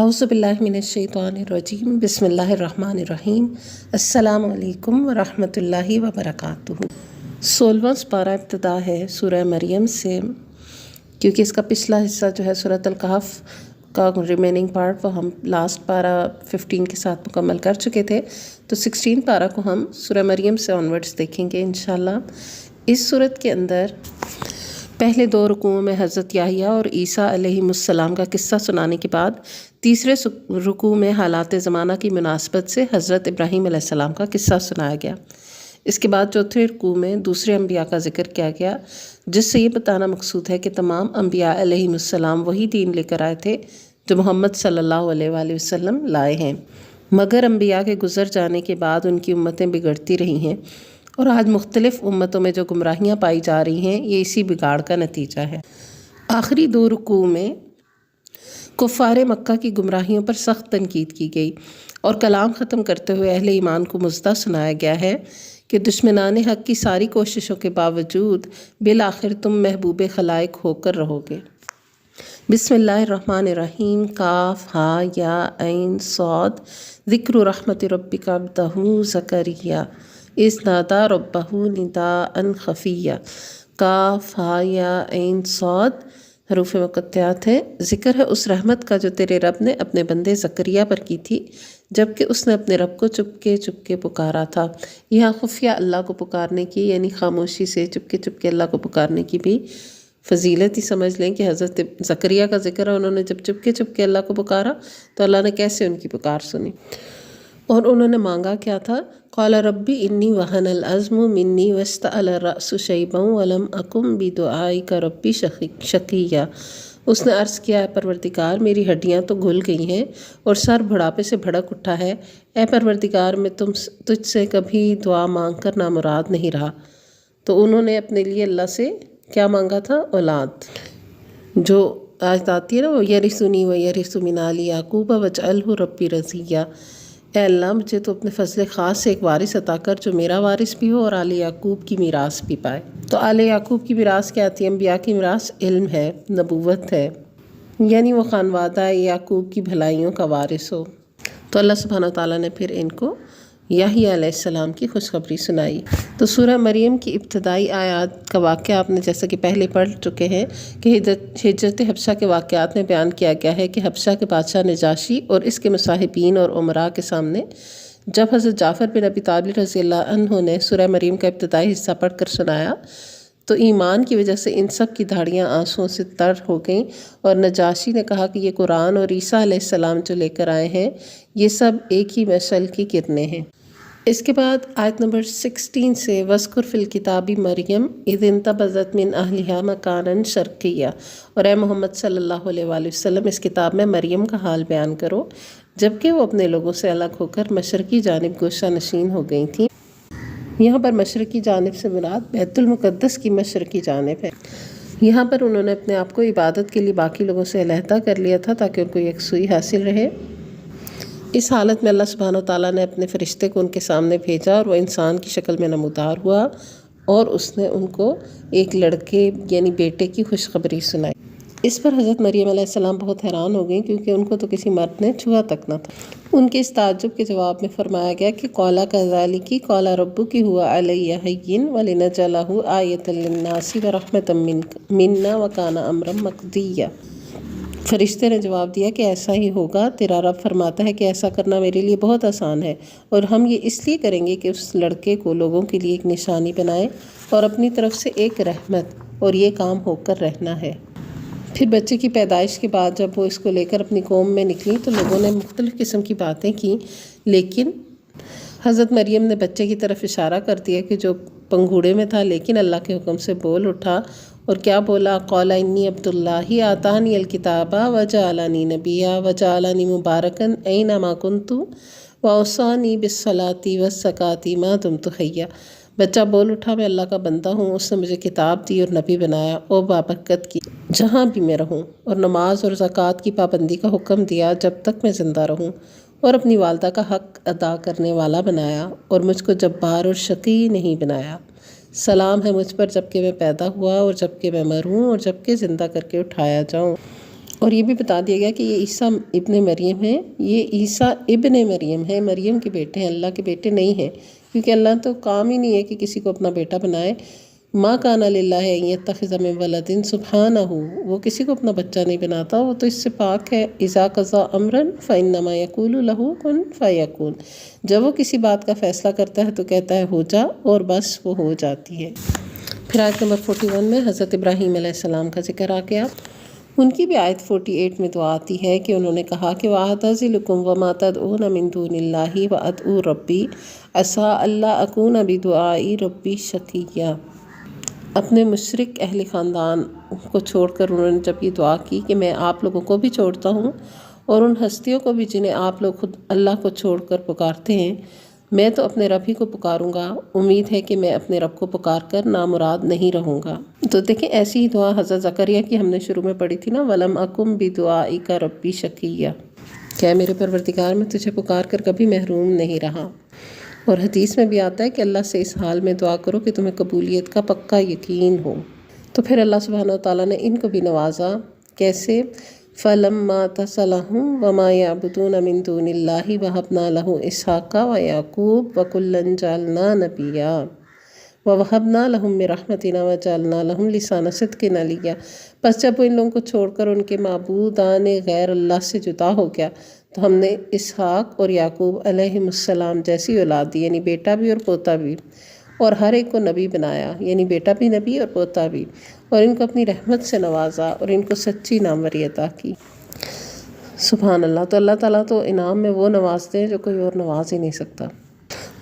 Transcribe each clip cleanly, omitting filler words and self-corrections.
اعوذ باللہ من الشیطان الرجیم بسم اللہ الرحمن الرحیم السلام علیکم ورحمۃ اللہ وبرکاتہ۔ 16واں پارہ ابتدا ہے سورہ مریم سے، کیونکہ اس کا پچھلا حصہ جو ہے سورۃ الکہف کا ریمیننگ پارٹ وہ ہم لاسٹ پارہ 15 کے ساتھ مکمل کر چکے تھے، تو 16 پارہ کو ہم سورہ مریم سے آنورڈز دیکھیں گے انشاءاللہ۔ اس صورت کے اندر پہلے 2 رکوعوں میں حضرت یحییٰ اور عیسیٰ علیہ السلام کا قصہ سنانے کے بعد تیسرے رکوع میں حالات زمانہ کی مناسبت سے حضرت ابراہیم علیہ السلام کا قصہ سنایا گیا۔ اس کے بعد چوتھے رکوع میں دوسرے انبیاء کا ذکر کیا گیا، جس سے یہ بتانا مقصود ہے کہ تمام انبیاء علیہ السلام وہی دین لے کر آئے تھے جو محمد صلی اللہ علیہ وآلہ وسلم لائے ہیں، مگر انبیاء کے گزر جانے کے بعد ان کی امتیں بگڑتی رہی ہیں، اور آج مختلف امتوں میں جو گمراہیاں پائی جا رہی ہیں یہ اسی بگاڑ کا نتیجہ ہے۔ آخری 2 رکوع میں کفار مکہ کی گمراہیوں پر سخت تنقید کی گئی اور کلام ختم کرتے ہوئے اہل ایمان کو مژدہ سنایا گیا ہے کہ دشمنان حق کی ساری کوششوں کے باوجود بالآخر تم محبوب خلائق ہو کر رہو گے۔ بسم اللہ الرحمن الرحیم۔ کاف ہا یا عین صاد۔ ذکر رحمت ربک عبدہ زکریا اذ نادی ربہ نداء خفیا۔ کاف ہا یا عین صاد حروف مقطعات ہے۔ ذکر ہے اس رحمت کا جو تیرے رب نے اپنے بندے زکریا پر کی تھی جبکہ اس نے اپنے رب کو چپکے پکارا تھا۔ یہاں خفیہ اللہ کو پکارنے کی یعنی خاموشی سے چپکے اللہ کو پکارنے کی بھی فضیلت ہی سمجھ لیں کہ حضرت زکریا کا ذکر ہے، انہوں نے جب چپکے اللہ کو پکارا تو اللہ نے کیسے ان کی پکار سنی، اور انہوں نے مانگا کیا تھا؟ قال ربی انی وہن العظم منی واستعل الرأس شیبا ولم اکن بدعائک ربی شقیا۔ اس نے عرض کیا، اے پروردگار میری ہڈیاں تو گھل گئی ہیں اور سر بڑھاپے سے بھڑک اٹھا ہے، اے پروردگار میں تجھ سے کبھی دعا مانگ کر نامراد نہیں رہا۔ تو انہوں نے اپنے لیے اللہ سے کیا مانگا تھا؟ اولاد، جو آیت آتی ہے نا، وہ یرثنی و یرث من آل یعقوب واجعلہ ربی رضیہ۔ اے اللہ مجھے تو اپنے فضل خاص سے ایک وارث عطا کر جو میرا وارث بھی ہو اور آل یعقوب کی میراث بھی پائے۔ تو آل یعقوب کی میراث کیا آتی ہے؟ انبیاء کی میراث علم ہے، نبوت ہے، یعنی وہ خانوادہ یعقوب کی بھلائیوں کا وارث ہو۔ تو اللہ سبحانہ وتعالیٰ نے پھر ان کو یحییٰ علیہ السلام کی خوشخبری سنائی۔ تو سورہ مریم کی ابتدائی آیات کا واقعہ آپ نے جیسا کہ پہلے پڑھ چکے ہیں کہ ہجرت حبشہ کے واقعات میں بیان کیا گیا ہے کہ حبشہ کے بادشاہ نجاشی اور اس کے مصاحبین اور امراء کے سامنے جب حضرت جعفر بن ابی طالب رضی اللہ عنہ نے سورہ مریم کا ابتدائی حصہ پڑھ کر سنایا تو ایمان کی وجہ سے ان سب کی دھاڑیاں آنسوؤں سے تر ہو گئیں، اور نجاشی نے کہا کہ یہ قرآن اور عیسیٰ علیہ السلام جو لے کر آئے ہیں یہ سب ایک ہی مشعل کی کرنیں ہیں۔ اس کے بعد آیت نمبر 16 سے وَاذْكُرْ فِي الْكِتَابِ مَرْيَمَ اِذِ انتَبَذَتْ مِنْ أَهْلِهَا مَكَانًا شَرْقِيًّا، اور اے محمد صلی اللہ علیہ وآلہ وسلم اس کتاب میں مریم کا حال بیان کرو جبکہ وہ اپنے لوگوں سے الگ ہو کر مشرقی جانب گوشہ نشین ہو گئی تھیں۔ یہاں پر مشرقی جانب سے مراد بیت المقدس کی مشرقی جانب ہے۔ یہاں پر انہوں نے اپنے آپ کو عبادت کے لیے باقی لوگوں سے علیحدہ کر لیا تھا تاکہ ان کو یکسوئی حاصل رہے۔ اس حالت میں اللہ سبحانہ وتعالیٰ نے اپنے فرشتے کو ان کے سامنے بھیجا اور وہ انسان کی شکل میں نمودار ہوا، اور اس نے ان کو ایک لڑکے یعنی بیٹے کی خوشخبری سنائی۔ اس پر حضرت مریم علیہ السلام بہت حیران ہو گئیں کیونکہ ان کو تو کسی مرد نے چھوا تک نہ تھا۔ ان کے اس تعجب کے جواب میں فرمایا گیا کہ قَالَ كَذَلِكِ قَالَ رَبُّكِ هُوَ عَلَيَّ هَيِّنٌ وَلِنَجْعَلَهُ آيَةً لِلنَّاسِ وَرَحْمَةً مِنَّا وَكَانَ أَمْرًا مَقْضِيًّا۔ فرشتے نے جواب دیا کہ ایسا ہی ہوگا، تیرا رب فرماتا ہے کہ ایسا کرنا میرے لیے بہت آسان ہے، اور ہم یہ اس لیے کریں گے کہ اس لڑکے کو لوگوں کے لیے ایک نشانی بنائے اور اپنی طرف سے ایک رحمت، اور یہ کام ہو کر رہنا ہے۔ پھر بچے کی پیدائش کے بعد جب وہ اس کو لے کر اپنی قوم میں نکلی تو لوگوں نے مختلف قسم کی باتیں کی، لیکن حضرت مریم نے بچے کی طرف اشارہ کر دیا کہ جو پنگھوڑے میں تھا لیکن اللہ کے حکم سے بول اٹھا، اور کیا بولا؟ قَالَ إِنِّي عَبْدُ اللَّهِ آتَانِيَ الْكِتَابَ وَجَعَلَنِي نَبِيًّا وَجَعَلَنِي مُبَارَكًا أَيْنَمَا كُنتُ وَأَوْصَانِي بِالصَّلَاةِ وَالزَّكَاةِ مَا دُمْتُ حَيًّا۔ بچہ بول اٹھا، میں اللہ کا بندہ ہوں، اس نے مجھے کتاب دی اور نبی بنایا اور بابرکت کی جہاں بھی میں رہوں، اور نماز اور زکوٰۃ کی پابندی کا حکم دیا جب تک میں زندہ رہوں، اور اپنی والدہ کا حق ادا کرنے والا بنایا، اور مجھ کو جبار اور شقی نہیں بنایا۔ سلام ہے مجھ پر جب کہ میں پیدا ہوا اور جب کہ میں مروں اور جب کہ زندہ کر کے اٹھایا جاؤں۔ اور یہ بھی بتا دیا گیا کہ یہ عیسیٰ ابن مریم ہے، یہ عیسیٰ ابن مریم ہے، مریم کے بیٹے ہیں، اللہ کے بیٹے نہیں ہیں، کیونکہ اللہ تو کام ہی نہیں ہے کہ کسی کو اپنا بیٹا بنائے۔ ما کان للہ ان یتخذ من ولد سبحانہ، وہ کسی کو اپنا بچہ نہیں بناتا، وہ تو اس سے پاک ہے۔ اذا قضى امرا فانما يقول له کن فیکون، جب وہ کسی بات کا فیصلہ کرتا ہے تو کہتا ہے ہو جا، اور بس وہ ہو جاتی ہے۔ پھر آیت نمبر 41 میں حضرت ابراہیم علیہ السلام کا ذکر آ گیا۔ ان کی بھی آیت 48 میں دعا آتی ہے کہ انہوں نے کہا کہ وَأَعْتَزِلُكُمْ وَمَا تَدْعُونَ مِن دُونِ اللَّهِ وَأَدْعُو رَبِّي عَسَىٰ أَلَّا أَكُونَ بِدُعَاءِ رَبِّي شَقِيًّا۔ اپنے مشرک اہل خاندان کو چھوڑ کر انہوں نے جب یہ دعا کی کہ میں آپ لوگوں کو بھی چھوڑتا ہوں اور ان ہستیوں کو بھی جنہیں آپ لوگ خود اللہ کو چھوڑ کر پکارتے ہیں، میں تو اپنے رب ہی کو پکاروں گا، امید ہے کہ میں اپنے رب کو پکار کر نامراد نہیں رہوں گا۔ تو دیکھیں ایسی ہی دعا حضرت زکریا کی ہم نے شروع میں پڑھی تھی نا، وَلَمْ أَكُمْ بِدُعَائِكَ رَبِّ شَقِيًّا، کیا میرے پروردگار میں تجھے پکار کر کبھی محروم نہیں رہا۔ اور حدیث میں بھی آتا ہے کہ اللہ سے اس حال میں دعا کرو کہ تمہیں قبولیت کا پکا یقین ہو۔ تو پھر اللہ سبحانہ وتعالیٰ نے ان کو بھی نوازا، کیسے؟ فَلَمَّا اعْتَزَلَهُمْ وَمَا يَعْبُدُونَ مِن دُونِ اللَّهِ وَهَبْنَا لَهُ إِسْحَاقَ وَيَعْقُوبَ وَكُلًّا جَعَلْنَا نَبِيًّا وَوَهَبْنَا لَهُم مِّن رَّحْمَتِنَا وَجَعَلْنَا لَهُمْ لِسَانَ صِدْقٍ عَلِيًّا۔ پس جب وہ ان لوگوں کو چھوڑ کر ان کے معبودان غیر اللہ سے جدا ہو گیا تو ہم نے اسحاق اور یعقوب علیہ السلام جیسی اولاد دی، یعنی بیٹا بھی اور پوتا بھی، اور ہر ایک کو نبی بنایا، یعنی بیٹا بھی نبی اور پوتا بھی، اور ان کو اپنی رحمت سے نوازا اور ان کو سچی ناموری عطا کی۔ سبحان اللہ۔ تو اللہ تعالیٰ تو انعام میں وہ نوازتے ہیں جو کوئی اور نواز ہی نہیں سکتا۔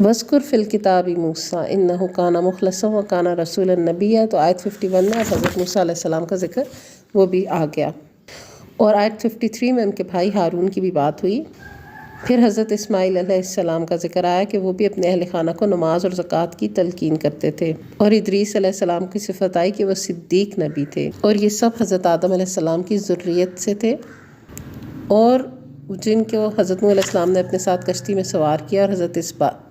وَاذْكُرْ فِي الْكِتَابِ مُوسَىٰ إِنَّهُ كَانَ مُخْلَصًا وَكَانَ رَسُولًا نَبِيًّا۔ تو آیت 51 میں حضرت موسیٰ علیہ السلام کا ذکر وہ بھی آ گیا، اور آیت 53 میں ان کے بھائی ہارون کی بھی بات ہوئی۔ پھر حضرت اسماعیل علیہ السلام کا ذکر آیا کہ وہ بھی اپنے اہل خانہ کو نماز اور زکوٰۃ کی تلقین کرتے تھے، اور ادریس علیہ السلام کی صفت آئی کہ وہ صدیق نبی تھے، اور یہ سب حضرت آدم علیہ السلام کی ذریت سے تھے، اور جن کو حضرت نوح علیہ السلام نے اپنے ساتھ کشتی میں سوار کیا، اور حضرت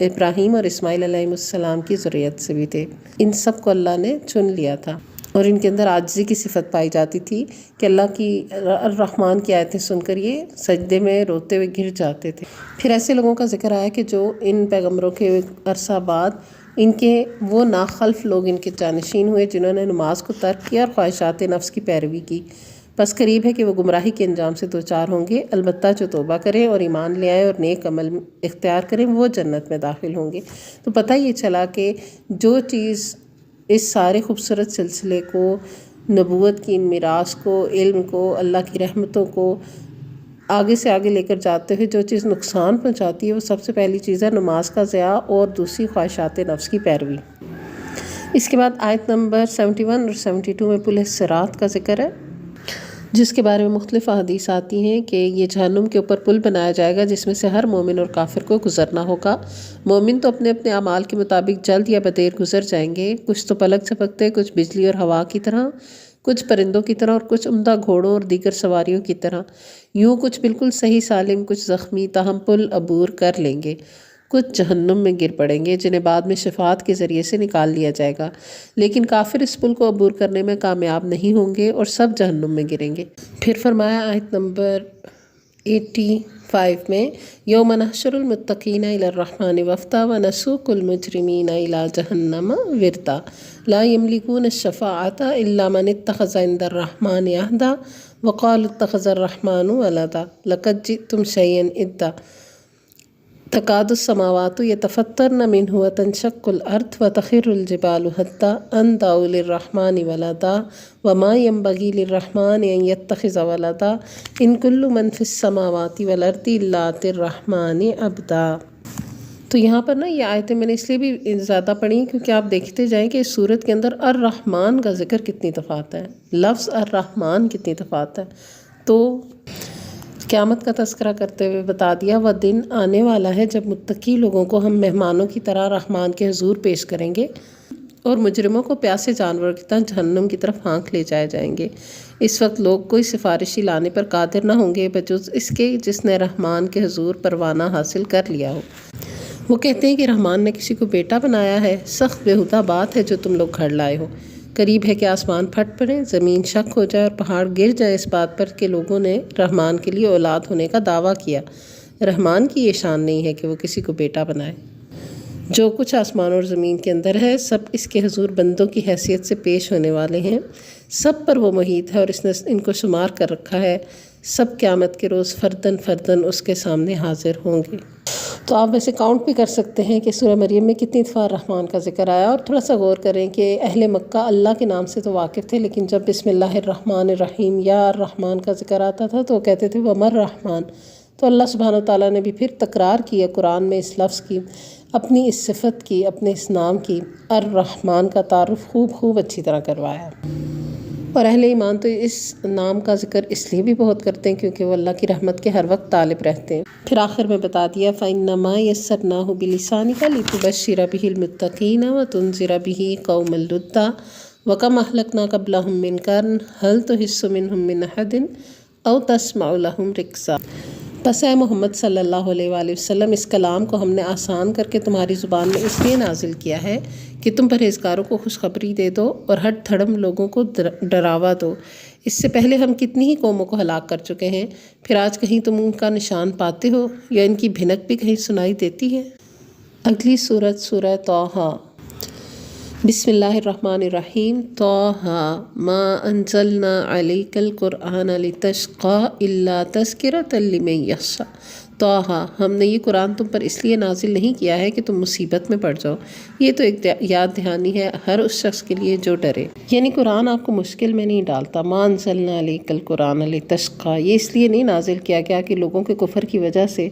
ابراہیم اور اسماعیل علیہ السلام کی ذریت سے بھی تھے۔ ان سب کو اللہ نے چن لیا تھا، اور ان کے اندر عاجزی کی صفت پائی جاتی تھی کہ اللہ کی الرحمن کی آیتیں سن کر یہ سجدے میں روتے ہوئے گر جاتے تھے۔ پھر ایسے لوگوں کا ذکر آیا کہ جو ان پیغمبروں کے عرصہ بعد ان کے وہ ناخلف لوگ ان کے جانشین ہوئے جنہوں نے نماز کو ترک کیا اور خواہشات نفس کی پیروی کی، بس قریب ہے کہ وہ گمراہی کے انجام سے دوچار ہوں گے، البتہ جو توبہ کریں اور ایمان لے آئیں اور نیک عمل اختیار کریں وہ جنت میں داخل ہوں گے۔ تو پتہ یہ چلا کہ جو چیز اس سارے خوبصورت سلسلے کو، نبوت کی ان میراث کو، علم کو، اللہ کی رحمتوں کو آگے سے آگے لے کر جاتے ہوئے جو چیز نقصان پہنچاتی ہے، وہ سب سے پہلی چیز ہے نماز کا ضیاع اور دوسری خواہشات نفس کی پیروی۔ اس کے بعد آیت نمبر 71 اور 72 میں پل صراط کا ذکر ہے، جس کے بارے میں مختلف احادیث آتی ہیں کہ یہ جہنم کے اوپر پل بنایا جائے گا جس میں سے ہر مومن اور کافر کو گزرنا ہوگا۔ مومن تو اپنے اپنے اعمال کے مطابق جلد یا بدیر گزر جائیں گے، کچھ تو پلک جھپکتے، کچھ بجلی اور ہوا کی طرح، کچھ پرندوں کی طرح، اور کچھ عمدہ گھوڑوں اور دیگر سواریوں کی طرح، یوں کچھ بالکل صحیح سالم، کچھ زخمی، تاہم پل عبور کر لیں گے، کچھ جہنم میں گر پڑیں گے جنہیں بعد میں شفاعت کے ذریعے سے نکال لیا جائے گا، لیکن کافر اس پل کو عبور کرنے میں کامیاب نہیں ہوں گے اور سب جہنم میں گریں گے۔ پھر فرمایا آیت نمبر 85 میں یوم نحشر المتقین الی الرحمن وفدا ونسوق المجرمین الی جہنم وردا لا یملکون الشفاعۃ الا من اتخذ عند الرحمن عہدا وقالوا اتخذ الرحمن ولدا لقد جئتم شیئا ادا تکاد السماوات یتفطرن منہ وتنشق الارض وتخر الجبال حتی ان دعوا للرحمن ولدا وما ينبغي للرحمن ان يتخذ ولدا ان کل من فی السماوات والارض الا آتی الرحمن عبدا۔ تو یہاں پر نا یہ آیتیں میں نے اس لیے بھی زیادہ پڑھی کیونکہ آپ دیکھتے جائیں کہ اس صورت کے اندر الرحمن کا ذکر کتنی دفعات ہے، لفظ الرحمن کتنی دفعات ہے۔ تو قیامت کا تذکرہ کرتے ہوئے بتا دیا وہ دن آنے والا ہے جب متقی لوگوں کو ہم مہمانوں کی طرح رحمان کے حضور پیش کریں گے اور مجرموں کو پیاسے جانوروں کی طرح جہنم کی طرف ہانک لے جائے جائیں گے۔ اس وقت لوگ کوئی سفارشی لانے پر قادر نہ ہوں گے بجز اس کے جس نے رحمان کے حضور پروانہ حاصل کر لیا ہو۔ وہ کہتے ہیں کہ رحمان نے کسی کو بیٹا بنایا ہے، سخت بےہودہ بات ہے جو تم لوگ گھڑ لائے ہو۔ قریب ہے کہ آسمان پھٹ پڑے، زمین شک ہو جائے اور پہاڑ گر جائے اس بات پر کہ لوگوں نے رحمان کے لیے اولاد ہونے کا دعویٰ کیا۔ رحمان کی یہ شان نہیں ہے کہ وہ کسی کو بیٹا بنائے۔ جو کچھ آسمان اور زمین کے اندر ہے سب اس کے حضور بندوں کی حیثیت سے پیش ہونے والے ہیں، سب پر وہ محیط ہے اور اس نے ان کو شمار کر رکھا ہے۔ سب قیامت کے روز فردن فردن اس کے سامنے حاضر ہوں گے۔ تو آپ ویسے کاؤنٹ بھی کر سکتے ہیں کہ سورہ مریم میں کتنی دفعہ رحمان کا ذکر آیا، اور تھوڑا سا غور کریں کہ اہل مکہ اللہ کے نام سے تو واقف تھے، لیکن جب بسم اللہ الرحمن الرحیم یا الرحمن کا ذکر آتا تھا تو وہ کہتے تھے وَمَا الرحمن۔ تو اللہ سبحانہ وتعالیٰ نے بھی پھر تکرار کی ہے قرآن میں اس لفظ کی، اپنی اس صفت کی، اپنے اس نام کی، الرحمن کا تعارف خوب اچھی طرح کروایا۔ اور اہل ایمان تو اس نام کا ذکر اس لیے بھی بہت کرتے ہیں کیونکہ وہ اللہ کی رحمت کے ہر وقت طالب رہتے ہیں۔ پھر آخر میں بتا دیا فَإِنَّمَا يَسَّرْنَاهُ بِلِسَانِكَ لِتُبَشِّرَ بِهِ الْمُتَّقِينَ وَتُنذِرَ بِهِ قَوْمًا لُدًّا وَكَمْ أَهْلَكْنَا قَبْلَهُم مِّن قَرْنٍ هَلْ تُحِسُّ مِنْهُم مِّنْ أَحَدٍ أَوْ تَسْمَعُ لَهُمْ رِكْزًا۔ پس اے محمد صلی اللہ علیہ وآلہ وسلم، اس کلام کو ہم نے آسان کر کے تمہاری زبان میں اس لیے نازل کیا ہے کہ تم پرہیزگاروں کو خوشخبری دے دو اور ہٹ دھڑم لوگوں کو ڈراوا دو۔ اس سے پہلے ہم کتنی ہی قوموں کو ہلاک کر چکے ہیں، پھر آج کہیں تم ان کا نشان پاتے ہو یا ان کی بھنک بھی کہیں سنائی دیتی ہے۔ اگلی سورت سورہ طٰہٰ۔ بسم اللہ الرحمن الرحیم۔ طٰہٰ ما انزلنا علیک القرآن لتشقی الا تذکرۃ لمن یخشی۔ طٰہٰ، ہم نے یہ قرآن تم پر اس لیے نازل نہیں کیا ہے کہ تم مصیبت میں پڑ جاؤ، یہ تو ایک یاد دہانی ہے ہر اس شخص کے لیے جو ڈرے۔ یعنی قرآن آپ کو مشکل میں نہیں ڈالتا۔ ما انزلنا علیک القرآن لتشقی، یہ اس لیے نہیں نازل کیا گیا کہ لوگوں کے کفر کی وجہ سے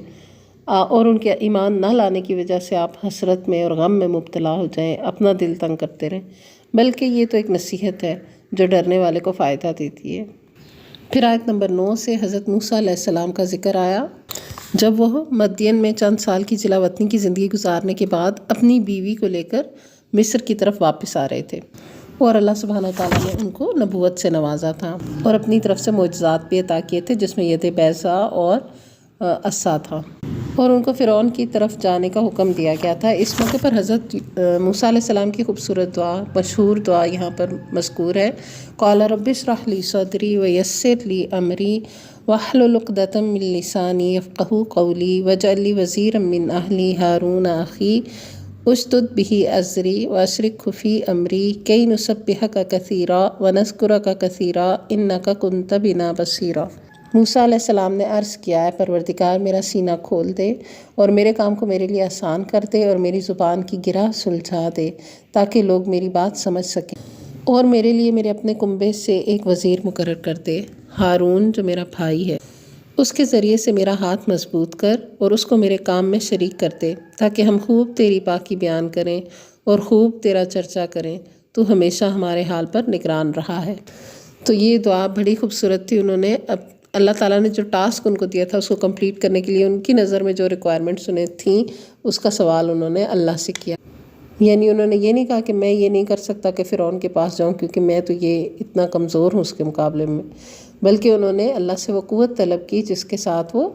اور ان کے ایمان نہ لانے کی وجہ سے آپ حسرت میں اور غم میں مبتلا ہو جائیں، اپنا دل تنگ کرتے رہیں، بلکہ یہ تو ایک نصیحت ہے جو ڈرنے والے کو فائدہ دیتی ہے۔ پھر آیت نمبر 9 سے حضرت موسیٰ علیہ السلام کا ذکر آیا جب وہ مدین میں چند سال کی جلا وطنی کی زندگی گزارنے کے بعد اپنی بیوی کو لے کر مصر کی طرف واپس آ رہے تھے، اور اللہ سبحانہ وتعالیٰ نے ان کو نبوت سے نوازا تھا اور اپنی طرف سے معجزات بھی عطا کیے تھے، جس میں ید بیضا اور عصا تھا، اور ان کو فرعون کی طرف جانے کا حکم دیا گیا تھا۔ اس موقع پر حضرت موسیٰ علیہ السلام کی خوبصورت دعا، مشہور دعا یہاں پر مذکور ہے، قال رب اشرح لی صدری ویسر لی امری واحلل عقدۃ من لسانی یفقہوا قولی واجعل لی وزیرا من اہلی ہارون اخی اشدد بہ ازری واشرکہ فی امری کی نسبحک کثیرا ونذکرک کثیرا انک کنت بنا بصیرا۔ موسیٰ علیہ السلام نے عرض کیا ہے پروردگار میرا سینہ کھول دے اور میرے کام کو میرے لیے آسان کر دے اور میری زبان کی گرہ سلجھا دے تاکہ لوگ میری بات سمجھ سکیں، اور میرے لیے میرے اپنے کنبے سے ایک وزیر مقرر کر دے، ہارون جو میرا بھائی ہے، اس کے ذریعے سے میرا ہاتھ مضبوط کر اور اس کو میرے کام میں شریک کر دے تاکہ ہم خوب تیری پاکی بیان کریں اور خوب تیرا چرچا کریں، تو ہمیشہ ہمارے حال پر نگران رہا ہے۔ تو یہ دعا بڑی خوبصورت تھی۔ انہوں نے اللہ تعالیٰ نے جو ٹاسک ان کو دیا تھا اس کو کمپلیٹ کرنے کے لیے ان کی نظر میں جو ریکوائرمنٹس انہیں تھیں اس کا سوال انہوں نے اللہ سے کیا۔ یعنی انہوں نے یہ نہیں کہا کہ میں یہ نہیں کر سکتا کہ فرعون کے پاس جاؤں کیونکہ میں تو یہ اتنا کمزور ہوں اس کے مقابلے میں، بلکہ انہوں نے اللہ سے وہ قوت طلب کی جس کے ساتھ وہ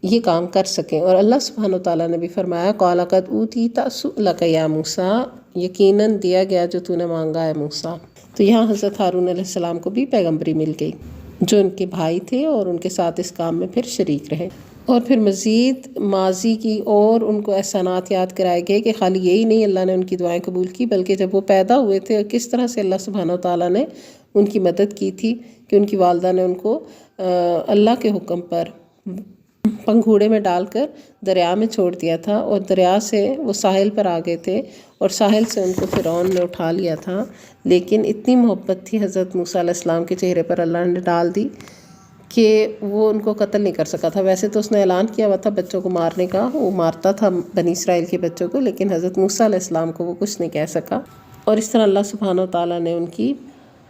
یہ کام کر سکیں، اور اللہ سبحانہ وتعالیٰ نے بھی فرمایا قال قد اوتیت سؤلک یا موسیٰ، یقیناً دیا گیا جو تو نے مانگا ہے موسیٰ۔ تو یہاں حضرت ہارون علیہ السلام کو بھی پیغمبری مل گئی جو ان کے بھائی تھے اور ان کے ساتھ اس کام میں پھر شریک رہے، اور پھر مزید ماضی کی اور ان کو احسانات یاد کرائے گئے کہ خالی یہی نہیں اللہ نے ان کی دعائیں قبول کی، بلکہ جب وہ پیدا ہوئے تھے کس طرح سے اللہ سبحانہ وتعالیٰ نے ان کی مدد کی تھی کہ ان کی والدہ نے ان کو اللہ کے حکم پر پنگھوڑے میں ڈال کر دریا میں چھوڑ دیا تھا، اور دریا سے وہ ساحل پر آ گئے تھے اور ساحل سے ان کو فرعون نے اٹھا لیا تھا، لیکن اتنی محبت تھی حضرت موسیٰ علیہ السلام کے چہرے پر اللہ نے ڈال دی کہ وہ ان کو قتل نہیں کر سکا تھا۔ ویسے تو اس نے اعلان کیا ہوا تھا بچوں کو مارنے کا، وہ مارتا تھا بنی اسرائیل کے بچوں کو، لیکن حضرت موسیٰ علیہ السلام کو وہ کچھ نہیں کہہ سکا، اور اس طرح اللہ سبحانہ وتعالیٰ نے ان کی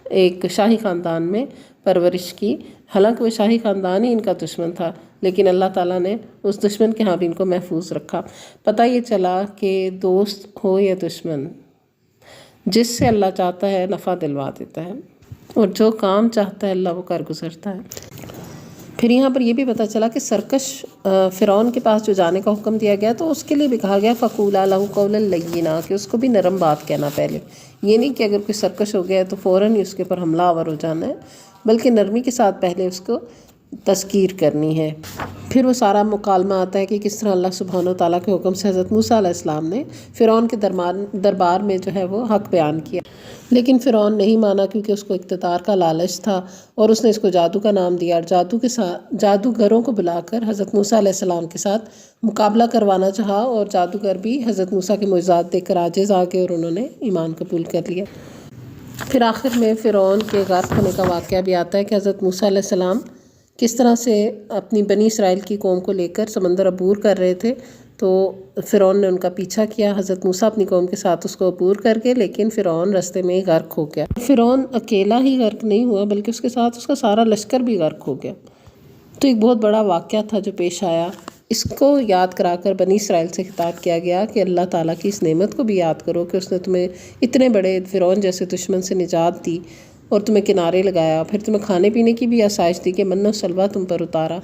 ایک شاہی خاندان میں پرورش کی، حالانکہ وہ شاہی خاندان ہی ان کا دشمن تھا، لیکن اللہ تعالیٰ نے اس دشمن کے ہاں بھی ان کو محفوظ رکھا۔ پتہ یہ چلا کہ دوست ہو یا دشمن، جس سے اللہ چاہتا ہے نفع دلوا دیتا ہے، اور جو کام چاہتا ہے اللہ وہ کر گزرتا ہے۔ پھر یہاں پر یہ بھی پتہ چلا کہ سرکش فرعون کے پاس جو جانے کا حکم دیا گیا تو اس کے لیے بھی کہا گیا فَقُولَا لَهُ قَوْلًا لَيِّنًا، کہ اس کو بھی نرم بات کہنا پہلے، یہ نہیں کہ اگر کوئی سرکش ہو گیا ہے تو فوراً ہی اس کے اوپر حملہ آور ہو جانا ہے، بلکہ نرمی کے ساتھ پہلے اس کو تذکیر کرنی ہے۔ پھر وہ سارا مکالمہ آتا ہے کہ کس طرح اللہ سبحانہ و تعالیٰ کے حکم سے حضرت موسیٰ علیہ السلام نے فرعون کے دربار میں جو ہے وہ حق بیان کیا، لیکن فرعون نہیں مانا کیونکہ اس کو اقتدار کا لالچ تھا، اور اس نے اس کو جادو کا نام دیا، اور جادوگروں کو بلا کر حضرت موسیٰ علیہ السلام کے ساتھ مقابلہ کروانا چاہا، اور جادوگر بھی حضرت موسیٰ کے معجزات دیکھ کر عاجز آ گئے اور انہوں نے ایمان قبول کر لیا۔ پھر آخر میں فرعون کے غرق ہونے کا واقعہ بھی آتا ہے کہ حضرت موسیٰ علیہ السلام کس طرح سے اپنی بنی اسرائیل کی قوم کو لے کر سمندر عبور کر رہے تھے، تو فرعون نے ان کا پیچھا کیا، حضرت موسیٰ اپنی قوم کے ساتھ اس کو عبور کر کے، لیکن فرعون رستے میں غرق ہو گیا۔ فرعون اکیلا ہی غرق نہیں ہوا بلکہ اس کے ساتھ اس کا سارا لشکر بھی غرق ہو گیا۔ تو ایک بہت بڑا واقعہ تھا جو پیش آیا، اس کو یاد کرا کر بنی اسرائیل سے خطاب کیا گیا کہ اللہ تعالیٰ کی اس نعمت کو بھی یاد کرو کہ اس نے تمہیں اتنے بڑے فرعون جیسے دشمن سے نجات دی اور تمہیں کنارے لگایا، پھر تمہیں کھانے پینے کی بھی آسائش دی کہ من و سلوہ تم پر اتارا،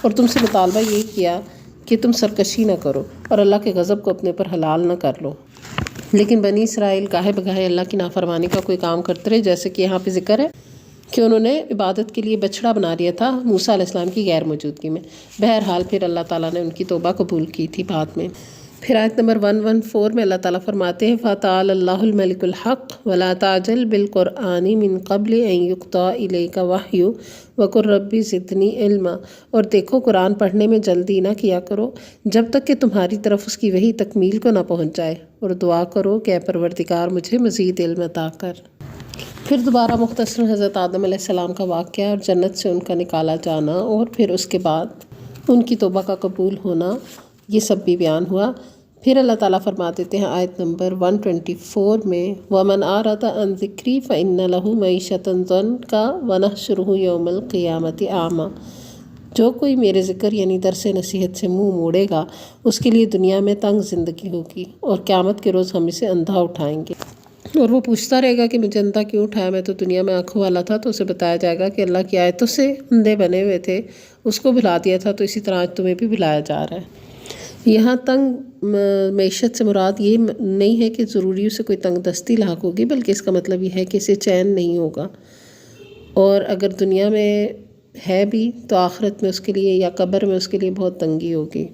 اور تم سے مطالبہ یہ کیا کہ تم سرکشی نہ کرو اور اللہ کے غضب کو اپنے پر حلال نہ کر لو۔ لیکن بنی اسرائیل گاہے بگاہے اللہ کی نافرمانی کا کوئی کام کرتے رہے، جیسے کہ یہاں پہ ذکر ہے کہ انہوں نے عبادت کے لیے بچڑا بنا لیا تھا موسیٰ علیہ السلام کی غیر موجودگی میں۔ بہرحال پھر اللہ تعالیٰ نے ان کی توبہ قبول کی تھی بعد میں۔ پھر آیت نمبر 114 میں اللہ تعالیٰ فرماتے ہیں فَتَعَالَى اللَّهُ الْمَلِكُ الْحَقُّ وَلَا تَعْجَلْ بِالْقُرْآنِ مِن قَبْلِ أَن يُقْضَىٰ إِلَيْكَ وَحْيُهُ وَقُلْ رَبِّ زِدْنِی عِلْمًا، اور دیکھو قرآن پڑھنے میں جلدی نہ کیا کرو جب تک کہ تمہاری طرف اس کی وحی تکمیل کو نہ پہنچ جائے، اور دعا کرو کہ اے پروردگار مجھے مزید علم عطا کر۔ پھر دوبارہ مختصر حضرت آدم علیہ السلام کا واقعہ اور جنت سے ان کا نکالا جانا، اور پھر اس کے بعد ان کی توبہ کا قبول ہونا، یہ سب بھی بیان ہوا۔ پھر اللہ تعالیٰ فرما دیتے ہیں آیت نمبر 124 میں وَمَنْ أَعْرَضَ عَنْ ذِكْرِی فَإِنَّ لَهُ مَعِیشَةً ضَنْکًا وَنَحْشُرُهُ یَوْمَ الْقِیَامَةِ أَعْمَىٰ، جو کوئی میرے ذکر یعنی درس نصیحت سے منہ موڑے گا اس کے لیے دنیا میں تنگ زندگی ہوگی، اور قیامت کے روز ہم اسے اندھا اٹھائیں گے، اور وہ پوچھتا رہے گا کہ مجھے اندھا کیوں اٹھایا، میں تو دنیا میں آنکھوں والا تھا۔ تو اسے بتایا جائے گا کہ اللہ کی آیتوں سے اندھے بنے ہوئے تھے، اس کو بھلا دیا تھا، تو اسی طرح آج تمہیں بھی بھلایا جا رہا ہے۔ یہاں تنگ معیشت سے مراد یہ نہیں ہے کہ ضروری اسے کوئی تنگ دستی لاحق ہوگی، بلکہ اس کا مطلب یہ ہے کہ اسے چین نہیں ہوگا، اور اگر دنیا میں ہے بھی تو آخرت میں اس کے لیے یا قبر میں اس کے لیے بہت تنگی ہوگی۔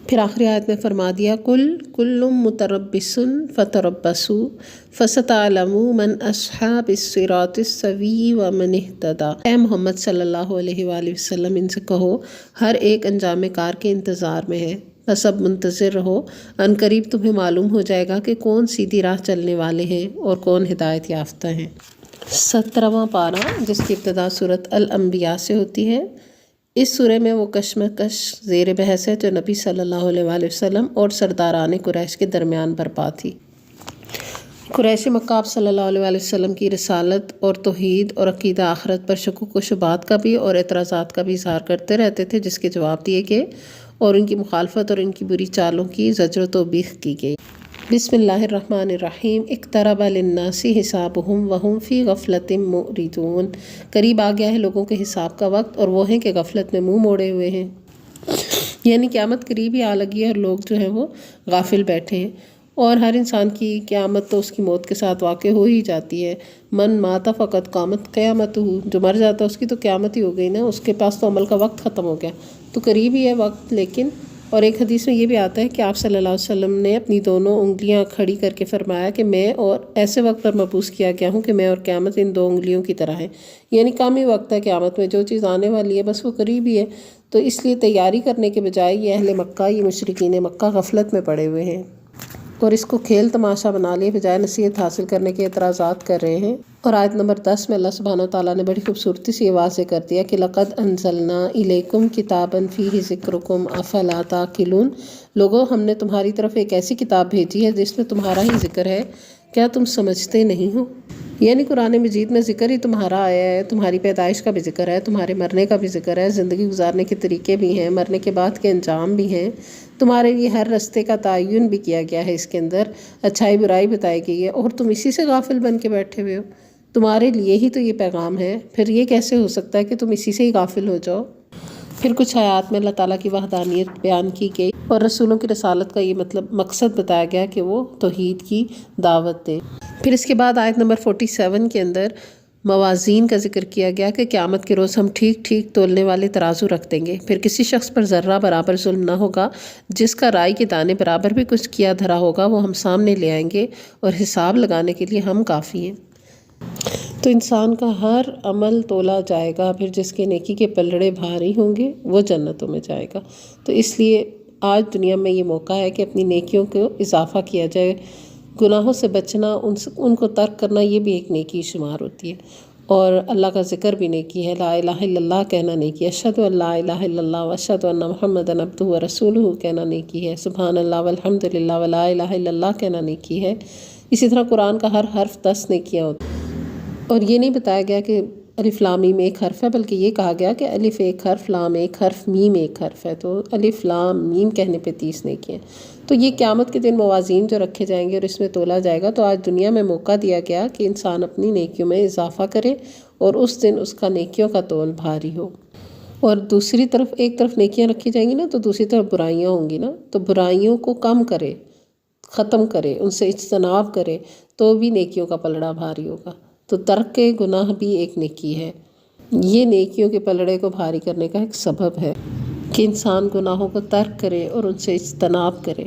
پھر آخری آیت میں فرما دیا کل متربص فتربصوا فستعلموا من اصحاب الصراط السوی ومن اہتدی، اے محمد صلی اللہ علیہ وآلہ وسلم ان سے کہو ہر ایک انجام کار کے انتظار میں ہے، بس اب منتظر رہو، ان قریب تمہیں معلوم ہو جائے گا کہ کون سیدھی راہ چلنے والے ہیں اور کون ہدایت یافتہ ہیں۔ 17واں پارہ جس کی ابتدا سورۃ الانبیاء سے ہوتی ہے، اس سورہ میں وہ کشمکش زیر بحث ہے جو نبی صلی اللہ علیہ وآلہ وسلم اور سرداران قریش کے درمیان برپا تھی۔ قریش مکہ آپ صلی اللہ علیہ وآلہ وسلم کی رسالت اور توحید اور عقیدہ آخرت پر شکوک و شبہات کا بھی اور اعتراضات کا بھی اظہار کرتے رہتے تھے، جس کے جواب دیے گئے اور ان کی مخالفت اور ان کی بری چالوں کی زجر و توبیخ کی گئی۔ بسم اللہ الرحمن الرحیم اقترب للناس حسابهم وهم فی غفلۃ معرضون، قریب آ گیا ہے لوگوں کے حساب کا وقت اور وہ ہیں کہ غفلت میں منہ موڑے ہوئے ہیں، یعنی قیامت قریب ہی آ لگی ہے اور لوگ جو ہیں وہ غافل بیٹھے ہیں، اور ہر انسان کی قیامت تو اس کی موت کے ساتھ واقع ہو ہی جاتی ہے۔ من مات فقط قامت قیامت، جو مر جاتا ہے اس کی تو قیامت ہی ہو گئی نا، اس کے پاس تو عمل کا وقت ختم ہو گیا، تو قریب ہی ہے وقت۔ لیکن اور ایک حدیث میں یہ بھی آتا ہے کہ آپ صلی اللہ علیہ وسلم نے اپنی دونوں انگلیاں کھڑی کر کے فرمایا کہ میں اور ایسے وقت پر مبعوث کیا گیا ہوں کہ میں اور قیامت ان دو انگلیوں کی طرح ہے، یعنی کم ہی وقت ہے قیامت میں، جو چیز آنے والی ہے بس وہ قریب ہی ہے۔ تو اس لیے تیاری کرنے کے بجائے یہ اہل مکہ، یہ مشرکین مکہ غفلت میں پڑے ہوئے ہیں اور اس کو کھیل تماشا بنا لیے بجائے نصیحت حاصل کرنے کے اعتراضات کر رہے ہیں۔ اور آیت نمبر 10 میں اللہ سبحانہ وتعالیٰ نے بڑی خوبصورتی سے یہ واضح کر دیا کہ لَقَدْ أَنزَلْنَا إِلَيْكُمْ كِتَابًا فِيهِ ذِكْرُكُمْ أَفَلَا تَعْقِلُونَ، لوگو ہم نے تمہاری طرف ایک ایسی کتاب بھیجی ہے جس میں تمہارا ہی ذکر ہے، کیا تم سمجھتے نہیں ہو؟ یعنی قرآن مجید میں ذکر ہی تمہارا آیا ہے، تمہاری پیدائش کا بھی ذکر ہے، تمہارے مرنے کا بھی ذکر ہے، زندگی گزارنے کے طریقے بھی ہیں، مرنے کے بعد کے انجام بھی ہیں، تمہارے لیے ہر رستے کا تعین بھی کیا گیا ہے، اس کے اندر اچھائی برائی بتائی گئی ہے، اور تم اسی سے غافل بن کے بیٹھے ہوئے ہو۔ تمہارے لیے ہی تو یہ پیغام ہے، پھر یہ کیسے ہو سکتا ہے کہ تم اسی سے ہی غافل ہو جاؤ؟ پھر کچھ آیات میں اللہ تعالیٰ کی وحدانیت بیان کی گئی اور رسولوں کی رسالت کا یہ مقصد بتایا گیا کہ وہ توحید کی دعوت دیں۔ پھر اس کے بعد آیت نمبر 47 کے اندر موازین کا ذکر کیا گیا کہ قیامت کے روز ہم ٹھیک ٹھیک تولنے والے ترازو رکھ دیں گے، پھر کسی شخص پر ذرہ برابر ظلم نہ ہوگا، جس کا رائی کے دانے برابر بھی کچھ کیا دھرا ہوگا وہ ہم سامنے لے آئیں گے اور حساب لگانے کے لیے ہم کافی ہیں۔ تو انسان کا ہر عمل تولا جائے گا، پھر جس کے نیکی کے پلڑے بھاری ہوں گے وہ جنتوں میں جائے گا۔ تو اس لیے آج دنیا میں یہ موقع ہے کہ اپنی نیکیوں کو اضافہ کیا جائے، گناہوں سے بچنا، ان کو ترک کرنا، یہ بھی ایک نیکی شمار ہوتی ہے، اور اللہ کا ذکر بھی نیکی ہے، لا الہ الا اللہ کہنا نیکی ہے، اشہد ان لا الہ الا اللہ واشہد ان محمدًا عبدہ ورسولہ کہنا نیکی ہے، سبحان اللہ والحمد للہ ولا الہ الا اللہ کہنا نیکی ہے۔ اسی طرح قرآن کا ہر حرف 10 نیکیاں ہوتی ہیں، اور یہ نہیں بتایا گیا کہ الف لام میم ایک حرف ہے، بلکہ یہ کہا گیا کہ الف ایک حرف، لام ایک حرف، میم ایک حرف ہے، تو الف لام میم کہنے پہ 30 نیکیاں ہیں۔ تو یہ قیامت کے دن موازین جو رکھے جائیں گے اور اس میں تولا جائے گا، تو آج دنیا میں موقع دیا گیا کہ انسان اپنی نیکیوں میں اضافہ کرے اور اس دن اس کا نیکیوں کا تول بھاری ہو، اور دوسری طرف ایک طرف نیکیاں رکھی جائیں گی نا تو دوسری طرف برائیاں ہوں گی نا، تو برائیوں کو کم کرے، ختم کرے، ان سے اجتناب کرے تو بھی نیکیوں کا پلڑا بھاری ہوگا۔ تو ترک گناہ بھی ایک نیکی ہے، یہ نیکیوں کے پلڑے کو بھاری کرنے کا ایک سبب ہے کہ انسان گناہوں کو ترک کرے اور ان سے اجتناب کرے۔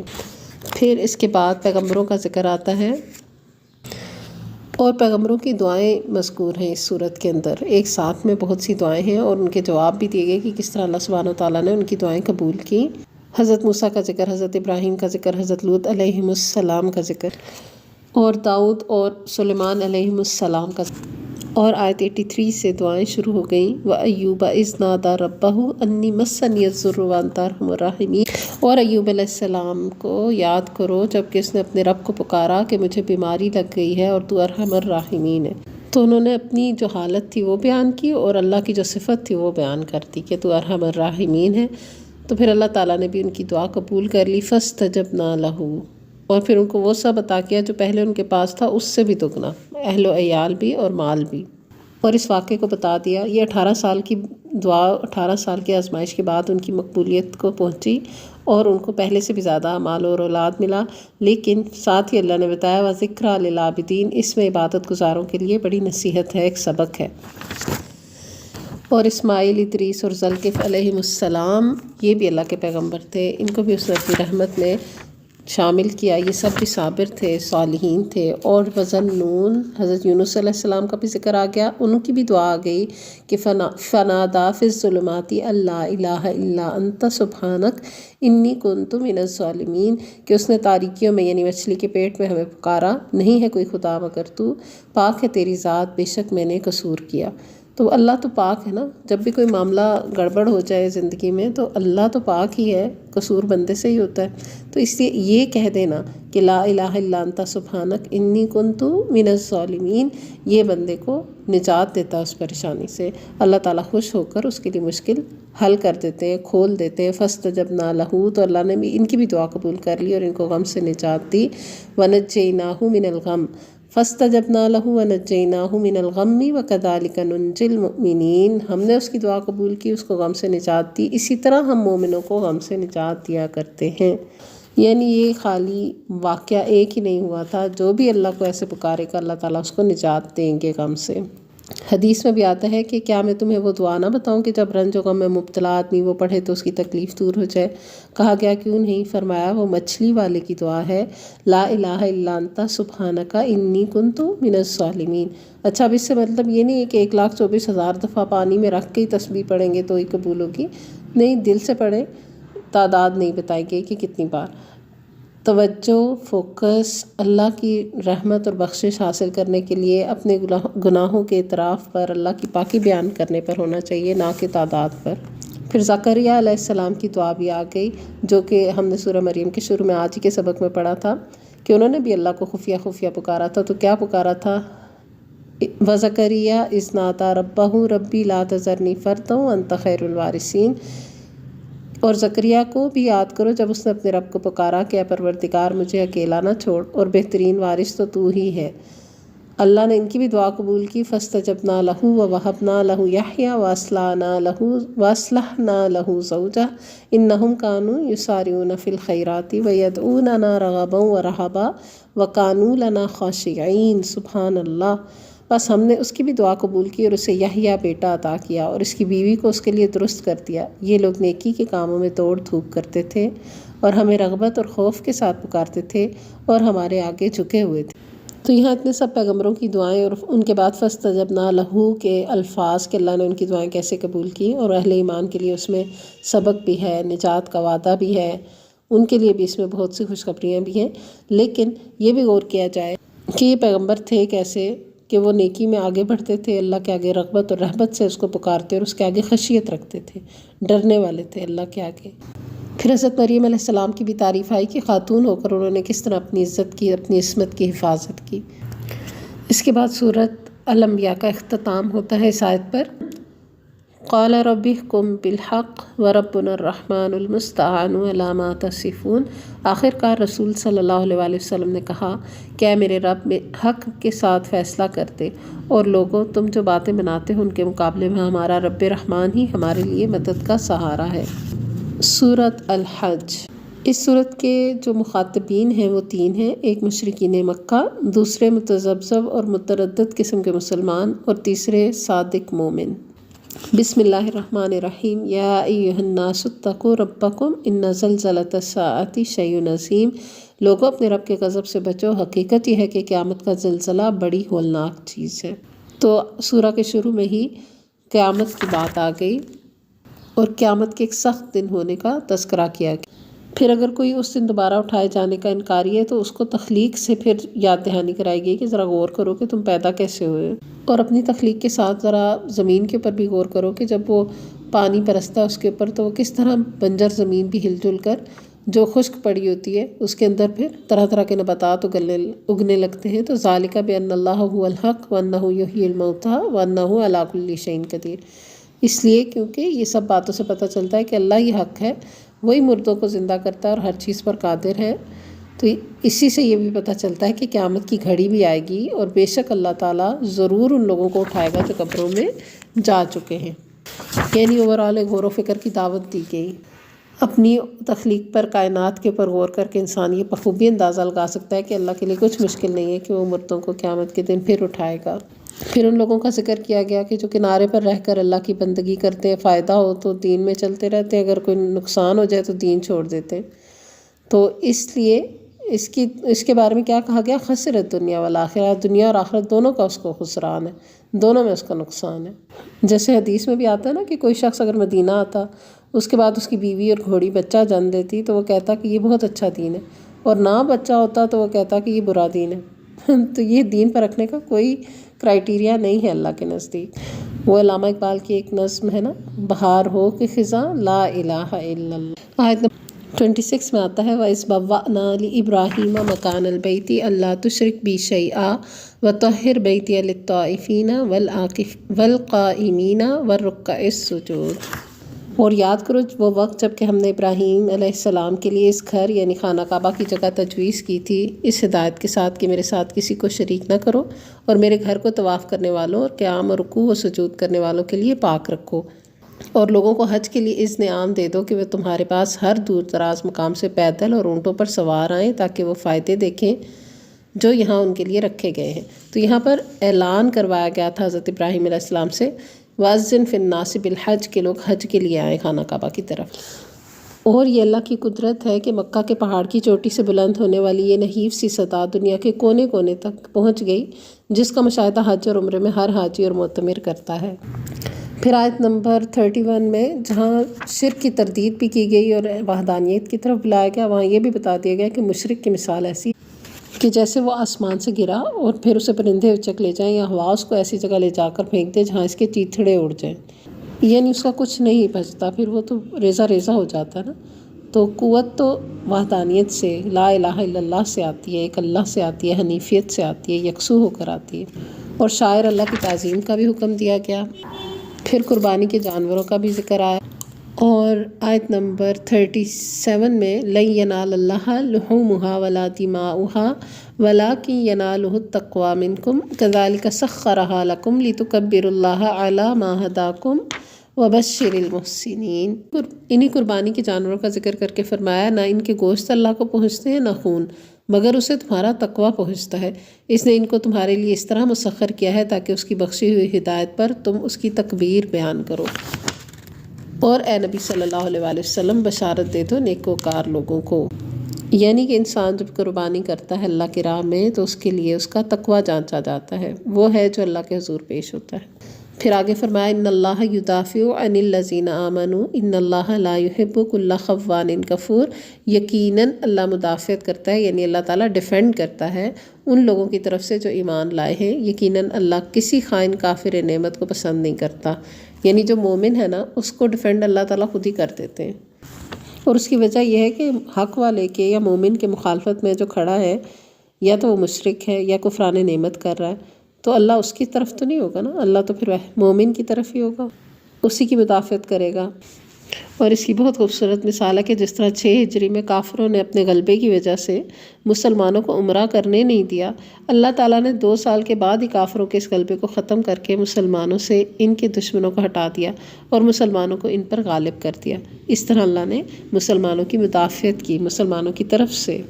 پھر اس کے بعد پیغمبروں کا ذکر آتا ہے، اور پیغمبروں کی دعائیں مذکور ہیں اس صورت کے اندر، ایک ساتھ میں بہت سی دعائیں ہیں اور ان کے جواب بھی دیے گئے کہ کس طرح اللہ سبحانہ وتعالیٰ نے ان کی دعائیں قبول کی۔ حضرت موسیٰ کا ذکر، حضرت ابراہیم کا ذکر، حضرت لوط علیہ السلام کا ذکر، اور داؤد اور سلیمان علیہ السلام کا ذکر، اور آیت 83 سے دعائیں شروع ہو گئیں، وَأَيُّوبَ إِذْ نَادَىٰ رَبَّهُ أَنِّي مَسَّنِيَ الضُّرُّ وَأَنتَ أَرْحَمُ الرَّاحِمِينَ، اور ایوب علیہ السلام کو یاد کرو جب کہ اس نے اپنے رب کو پکارا کہ مجھے بیماری لگ گئی ہے اور تو ارحم الراحمین ہے۔ تو انہوں نے اپنی جو حالت تھی وہ بیان کی اور اللہ کی جو صفت تھی وہ بیان کر دی کہ تو ارحم الراحمین ہے۔ تو پھر اللہ تعالیٰ نے بھی ان کی دعا قبول کر لی، فَاسْتَجَبْنَا لَهُ، اور پھر ان کو وہ سب عطا کیا جو پہلے ان کے پاس تھا، اس سے بھی دگنا، اہل و عیال بھی اور مال بھی، اور اس واقعے کو بتا دیا۔ یہ 18 سال کی دعا، 18 سال کی آزمائش کے بعد ان کی مقبولیت کو پہنچی اور ان کو پہلے سے بھی زیادہ مال اور اولاد ملا، لیکن ساتھ ہی اللہ نے بتایا وَذِكْرَىٰ لِلْعَابِدِينَ، اس میں عبادت گزاروں کے لیے بڑی نصیحت ہے، ایک سبق ہے۔ اور اسماعیل، ادریس اور ذوالکفل علیہم السلام، یہ بھی اللہ کے پیغمبر تھے، ان کو بھی اس نے اپنی رحمت میں شامل کیا، یہ سب بھی صابر تھے، صالحین تھے۔ اور وذنون، حضرت یونس علیہ السلام کا بھی ذکر آ گیا، ان کی بھی دعا آ گئی کہ فنادیٰ فی الظلمات ان لا الہ الا انت سبحانک انی کنت من الظالمین، کہ اس نے تاریکیوں میں یعنی مچھلی کے پیٹ میں ہمیں پکارا، نہیں ہے کوئی خدا مگر تو، پاک ہے تیری ذات، بے شک میں نے قصور کیا۔ تو اللہ تو پاک ہے نا، جب بھی کوئی معاملہ گڑبڑ ہو جائے زندگی میں تو اللہ تو پاک ہی ہے، قصور بندے سے ہی ہوتا ہے۔ تو اس لیے یہ کہہ دینا کہ لا الہ الا انت سبحانک انی کنت من الظالمین، یہ بندے کو نجات دیتا ہے اس پریشانی سے، اللہ تعالیٰ خوش ہو کر اس کے لیے مشکل حل کر دیتے ہیں، کھول دیتے ہیں۔ فاستجبنا لہ، تو اللہ نے بھی ان کی بھی دعا قبول کر لی اور ان کو غم سے نجات دی۔ ونجیناہ من الغم، فاستجبنا لہ ونجیناہ من الغم وکذالک ننجی المؤمنین، ہم نے اس کی دعا قبول کی، اس کو غم سے نجات دی، اسی طرح ہم مومنوں کو غم سے نجات دیا کرتے ہیں۔ یعنی یہ خالی واقعہ ایک ہی نہیں ہوا تھا، جو بھی اللہ کو ایسے پکارے گا اللہ تعالیٰ اس کو نجات دیں گے غم سے۔ حدیث میں بھی آتا ہے کہ کیا میں تمہیں وہ دعا نہ بتاؤں کہ جب رنج و غم میں مبتلا آدمی وہ پڑھے تو اس کی تکلیف دور ہو جائے؟ کہا گیا کیوں نہیں؟ فرمایا وہ مچھلی والے کی دعا ہے، لا الہ الا انت سبحانک انی کنت من الظالمین۔ اچھا، اب اس سے مطلب یہ نہیں ہے کہ 1,24,000 دفعہ پانی میں رکھ کے ہی تسبیح پڑھیں گے تو ہی قبول ہوگی، نہیں، دل سے پڑھیں، تعداد نہیں بتائی گئی کہ کتنی بار۔ توجہ، فوکس اللہ کی رحمت اور بخشش حاصل کرنے کے لیے اپنے گناہوں کے اعتراف پر، اللہ کی پاکی بیان کرنے پر ہونا چاہیے، نہ کہ تعداد پر۔ پھر زکریا علیہ السلام کی دعا بھی آ گئی، جو کہ ہم نے سورہ مریم کے شروع میں آج ہی کے سبق میں پڑھا تھا کہ انہوں نے بھی اللہ کو خفیہ خفیہ پکارا تھا۔ تو کیا پکارا تھا؟ وزکریا اذ نادیٰ ربہ ربی لا تذرنی فردا وانت خیر الوارثین، اور زکریا کو بھی یاد کرو جب اس نے اپنے رب کو پکارا کہ اے پروردگار مجھے اکیلا نہ چھوڑ اور بہترین وارث تو تو ہی ہے۔ اللہ نے ان کی بھی دعا قبول کی. فاستجبنا لہ ووہبنا لہ یحییٰ واصلحنا لہ زوجہ انہم کانوا یسارعون فی الخیرات ویدعوننا رغبا ورہبا وکانوا لنا خاشعین. سبحان اللہ. بس ہم نے اس کی بھی دعا قبول کی اور اسے یحییٰ بیٹا عطا کیا اور اس کی بیوی کو اس کے لیے درست کر دیا. یہ لوگ نیکی کے کاموں میں توڑ دھوپ کرتے تھے اور ہمیں رغبت اور خوف کے ساتھ پکارتے تھے اور ہمارے آگے جھکے ہوئے تھے. تو یہاں اتنے سب پیغمبروں کی دعائیں اور ان کے بعد فاستجبنا لہ کے الفاظ کہ اللہ نے ان کی دعائیں کیسے قبول کی، اور اہل ایمان کے لیے اس میں سبق بھی ہے، نجات کا وعدہ بھی ہے، ان کے لیے بھی اس میں بہت سی خوشخبریاں بھی ہیں. لیکن یہ بھی غور کیا جائے کہ یہ پیغمبر تھے کیسے کہ وہ نیکی میں آگے بڑھتے تھے، اللہ کے آگے رغبت اور رہبت سے اس کو پکارتے اور اس کے آگے خشیت رکھتے تھے، ڈرنے والے تھے اللہ کے آگے. پھر حضرت مریم علیہ السلام کی بھی تعریف آئی کہ خاتون ہو کر انہوں نے کس طرح اپنی عزت کی، اپنی عصمت کی حفاظت کی. اس کے بعد سورۃ الانبیاء کا اختتام ہوتا ہے اس آیت پر قال رب احکم بالحق وربنا الرحمن المستعان علی ما تصفون. آخر کار رسول صلی اللہ علیہ وآلہ وسلم نے کہا کہ اے میرے رب حق کے ساتھ فیصلہ کرتے، اور لوگوں تم جو باتیں بناتے ہو ان کے مقابلے میں ہمارا رب رحمان ہی ہمارے لیے مدد کا سہارا ہے. سورۃ الحج. اس صورت کے جو مخاطبین ہیں وہ تین ہیں، ایک مشرکین مکہ، دوسرے متذبذب اور متردد قسم کے مسلمان، اور تیسرے صادق مومن. بسم اللہ الرحمن الرحیم. یا ایھا الناس اتقوا ربکم ان زلزلۃ الساعۃ شیء عظیم. لوگوں اپنے رب کے غضب سے بچو، حقیقت یہ ہے کہ قیامت کا زلزلہ بڑی ہولناک چیز ہے. تو سورہ کے شروع میں ہی قیامت کی بات آ گئی اور قیامت کے ایک سخت دن ہونے کا تذکرہ کیا گیا. پھر اگر کوئی اس دن دوبارہ اٹھائے جانے کا انکاری ہے تو اس کو تخلیق سے پھر یاد دہانی کرائی گئی کہ ذرا غور کرو کہ تم پیدا کیسے ہوئے، اور اپنی تخلیق کے ساتھ ذرا زمین کے اوپر بھی غور کرو کہ جب وہ پانی برستا ہے اس کے اوپر تو وہ کس طرح بنجر زمین بھی ہل جل کر جو خشک پڑی ہوتی ہے اس کے اندر پھر طرح طرح کے نباتات اگنے لگتے ہیں. تو ذالک بان اللہ هو الحق وانہ یحیی الموتیٰ وانہ علی کل شیء قدیر. اس لیے کیونکہ یہ سب باتوں سے پتہ چلتا ہے کہ اللہ ہی حق ہے، وہی مردوں کو زندہ کرتا ہے اور ہر چیز پر قادر ہے. تو اسی سے یہ بھی پتہ چلتا ہے کہ قیامت کی گھڑی بھی آئے گی اور بے شک اللہ تعالیٰ ضرور ان لوگوں کو اٹھائے گا جو قبروں میں جا چکے ہیں. یعنی اوورآل غور و فکر کی دعوت دی گئی. اپنی تخلیق پر، کائنات کے اوپر غور کر کے انسان یہ بخوبی اندازہ لگا سکتا ہے کہ اللہ کے لیے کچھ مشکل نہیں ہے کہ وہ مردوں کو قیامت کے دن پھر اٹھائے گا. پھر ان لوگوں کا ذکر کیا گیا کہ جو کنارے پر رہ کر اللہ کی بندگی کرتے ہیں، فائدہ ہو تو دین میں چلتے رہتے ہیں، اگر کوئی نقصان ہو جائے تو دین چھوڑ دیتے ہیں. تو اس لیے اس کے بارے میں کیا کہا گیا؟ خسرت دنیا والآخرہ. دنیا اور آخرت دونوں کا اس کو خسران ہے، دونوں میں اس کا نقصان ہے. جیسے حدیث میں بھی آتا ہے نا کہ کوئی شخص اگر مدینہ آتا، اس کے بعد اس کی بیوی اور گھوڑی بچہ جن دیتی تو وہ کہتا کہ یہ بہت اچھا دین ہے، اور نہ بچہ ہوتا تو وہ کہتا کہ یہ برا دین ہے. تو یہ دین پر رکھنے کا کوئی کرائٹیریا نہیں ہے اللہ کے نزدیک. وہ علامہ اقبال کی ایک نظم ہے نا، بہار ہو کہ خزاں لا الہ الا اللہ. آیت نمبر 26 میں آتا ہے وَإِذْ بَوَّأْنَا لِإِبْرَاهِيمَ مَكَانَ الْبَيْتِ أَلَّا تُشْرِكْ بِي شَيْئًا وَطَهِّرْ بَيْتِيَ لِلطَّائِفِينَ وَالْقَائِمِينَ وَالرُّكَّعِ السُّجُودِ. اور یاد کرو وہ وقت جب کہ ہم نے ابراہیم علیہ السلام کے لیے اس گھر یعنی خانہ کعبہ کی جگہ تجویز کی تھی اس ہدایت کے ساتھ کہ میرے ساتھ کسی کو شریک نہ کرو، اور میرے گھر کو طواف کرنے والوں اور قیام اور رکوع و سجود کرنے والوں کے لیے پاک رکھو، اور لوگوں کو حج کے لیے اذن عام دے دو کہ وہ تمہارے پاس ہر دور دراز مقام سے پیدل اور اونٹوں پر سوار آئیں تاکہ وہ فائدے دیکھیں جو یہاں ان کے لیے رکھے گئے ہیں. تو یہاں پر اعلان کروایا گیا تھا حضرت ابراہیم علیہ السلام سے وَأَذِّن فِي النَّاسِ بِالْحَجِّ کہ لوگ حج کے لیے آئیں خانہ کعبہ کی طرف. اور یہ اللہ کی قدرت ہے کہ مکہ کے پہاڑ کی چوٹی سے بلند ہونے والی یہ نحیف سی سطح دنیا کے کونے کونے تک پہنچ گئی، جس کا مشاہدہ حج اور عمرے میں ہر حاجی اور معتمر کرتا ہے. پھر آیت نمبر 31 میں جہاں شرک کی تردید بھی کی گئی اور وحدانیت کی طرف بلایا گیا، وہاں یہ بھی بتا دیا گیا کہ مشرک کی مثال ایسی کہ جیسے وہ آسمان سے گرا اور پھر اسے پرندے اچک لے جائیں یا ہوا اس کو ایسی جگہ لے جا کر پھینک دے جہاں اس کے چیتھڑے اڑ جائیں، یعنی اس کا کچھ نہیں بچتا، پھر وہ تو ریزہ ریزہ ہو جاتا ہے نا. تو قوت تو وحدانیت سے، لا الہ الا اللہ سے آتی ہے، ایک اللہ سے آتی ہے، حنیفیت سے آتی ہے، یکسو ہو کر آتی ہے. اور شاعر اللہ کی تعظیم کا بھی حکم دیا گیا. پھر قربانی کے جانوروں کا بھی ذکر آیا، اور آیت نمبر 37 میں لن ینال اللہ لحومہا ولا دماؤہا ولکن ینالہ التقوی منکم کذالک سخرہا لکم لتکبروا اللہ علی ما ہداکم وبشر المحسنین۔ انہی قربانی کے جانوروں کا ذکر کر کے فرمایا نہ ان کے گوشت اللہ کو پہنچتے ہیں نہ خون، مگر اسے تمہارا تقوی پہنچتا ہے۔ اس نے ان کو تمہارے لیے اس طرح مسخر کیا ہے تاکہ اس کی بخشی ہوئی ہدایت پر تم اس کی تکبیر بیان کرو۔ اور اے نبی صلی اللہ علیہ وآلہ وسلم بشارت دے دو نیکوکار لوگوں کو، یعنی کہ انسان جب قربانی کرتا ہے اللہ کی راہ میں تو اس کے لیے اس کا تقوی جانچا جاتا ہے، وہ ہے جو اللہ کے حضور پیش ہوتا ہے۔ پھر آگے فرمایا ان اللہ یدافع عن الذین آمنوا ان اللہ لا یحب کل خوان کفور، یقیناً اللہ مدافعت کرتا ہے، یعنی اللہ تعالیٰ ڈیفینڈ کرتا ہے ان لوگوں کی طرف سے جو ایمان لائے ہیں، یقیناً اللہ کسی خائن کافر نعمت کو پسند نہیں کرتا، یعنی جو مومن ہے نا اس کو ڈیفینڈ اللہ تعالیٰ خود ہی کر دیتے ہیں۔ اور اس کی وجہ یہ ہے کہ حق والے کے یا مومن کے مخالفت میں جو کھڑا ہے یا تو وہ مشرک ہے یا کفران نعمت کر رہا ہے تو اللہ اس کی طرف تو نہیں ہوگا نا، اللہ تو پھر مومن کی طرف ہی ہوگا، اسی کی مدافعت کرے گا۔ اور اس کی بہت خوبصورت مثال ہے کہ جس طرح 6 ہجری میں کافروں نے اپنے غلبے کی وجہ سے مسلمانوں کو عمرہ کرنے نہیں دیا، اللہ تعالیٰ نے 2 سال کے بعد ہی کافروں کے اس غلبے کو ختم کر کے مسلمانوں سے ان کے دشمنوں کو ہٹا دیا اور مسلمانوں کو ان پر غالب کر دیا۔ اس طرح اللہ نے مسلمانوں کی مدافعت کی مسلمانوں کی طرف سے۔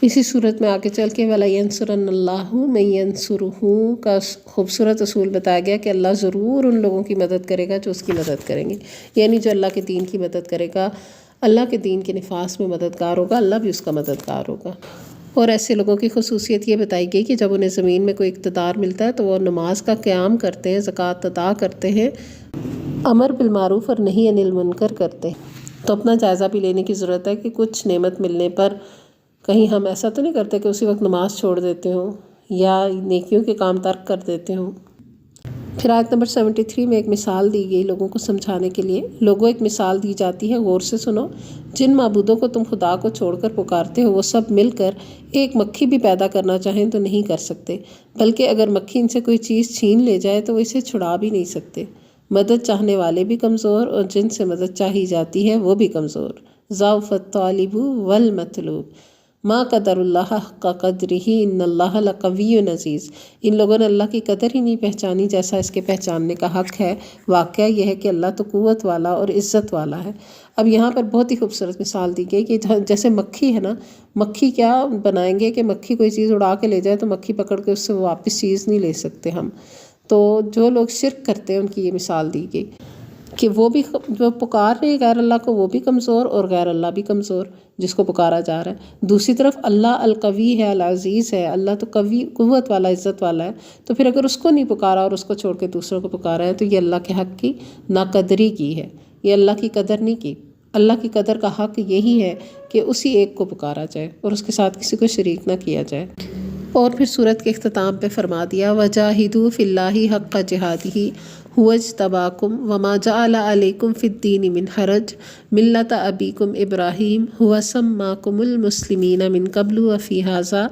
اسی صورت میں آگے چل کے وَلَيَنْصُرَنَّ اللَّهُ مَن يَنْصُرُهُ کا خوبصورت اصول بتایا گیا کہ اللہ ضرور ان لوگوں کی مدد کرے گا جو اس کی مدد کریں گے، یعنی جو اللہ کے دین کی مدد کرے گا، اللہ کے دین کے نفاذ میں مددگار ہوگا، اللہ بھی اس کا مددگار ہوگا۔ اور ایسے لوگوں کی خصوصیت یہ بتائی گئی کہ جب انہیں زمین میں کوئی اقتدار ملتا ہے تو وہ نماز کا قیام کرتے ہیں، زکوٰۃ ادا کرتے ہیں، امر بالمعروف اور نہی عن المنکر کرتے ہیں۔ تو اپنا جائزہ بھی لینے کی ضرورت ہے کہ کچھ نعمت ملنے پر کہیں ہم ایسا تو نہیں کرتے کہ اسی وقت نماز چھوڑ دیتے ہوں یا نیکیوں کے کام ترک کر دیتے ہوں۔ پھر آیت نمبر 73 میں ایک مثال دی گئی لوگوں کو سمجھانے کے لیے، لوگوں ایک مثال دی جاتی ہے، غور سے سنو۔ جن معبودوں کو تم خدا کو چھوڑ کر پکارتے ہو وہ سب مل کر ایک مکھی بھی پیدا کرنا چاہیں تو نہیں کر سکتے، بلکہ اگر مکھی ان سے کوئی چیز چھین لے جائے تو وہ اسے چھڑا بھی نہیں سکتے۔ مدد چاہنے والے بھی کمزور اور جن سے مدد چاہی جاتی ہے وہ بھی کمزور۔ ضعف الطالب والمطلوب ما قدر اللہ حق قدرہ ان اللہ لقوی عزیز۔ ان لوگوں نے اللہ کی قدر ہی نہیں پہچانی جیسا اس کے پہچاننے کا حق ہے۔ واقعہ یہ ہے کہ اللہ تو قوت والا اور عزت والا ہے۔ اب یہاں پر بہت ہی خوبصورت مثال دی گئی کہ جیسے مکھی ہے نا، مکھی کیا بنائیں گے کہ مکھی کوئی چیز اڑا کے لے جائے تو مکھی پکڑ کے اس سے واپس چیز نہیں لے سکتے ہم۔ تو جو لوگ شرک کرتے ہیں ان کی یہ مثال دی گئی کہ وہ بھی جو پکار رہے ہیں غیر اللہ کو وہ بھی کمزور اور غیر اللہ بھی کمزور جس کو پکارا جا رہا ہے۔ دوسری طرف اللہ القوی ہے، العزیز ہے، اللہ تو قوی قوت والا عزت والا ہے، تو پھر اگر اس کو نہیں پکارا اور اس کو چھوڑ کے دوسروں کو پکارا ہے تو یہ اللہ کے حق کی ناقدری کی ہے، یہ اللہ کی قدر نہیں کی۔ اللہ کی قدر کا حق یہی ہے کہ اسی ایک کو پکارا جائے اور اس کے ساتھ کسی کو شریک نہ کیا جائے۔ اور پھر سورت کے اختتام پہ فرما دیا وَجَاهِدُوا فِي اللَّهِ حَقَّ جِهَادِهِ هُوَ اجْتَبَاكُمْ وَمَا جَعَلَ عَلَيْكُمْ فِي الدِّينِ مِنْ حَرَجٍ مِلَّةَ أَبِيكُمْ إِبْرَاهِيمَ هُوَ سَمَّاكُمُ الْمُسْلِمِينَ مِنْ قَبْلُ وَفِي هَذَا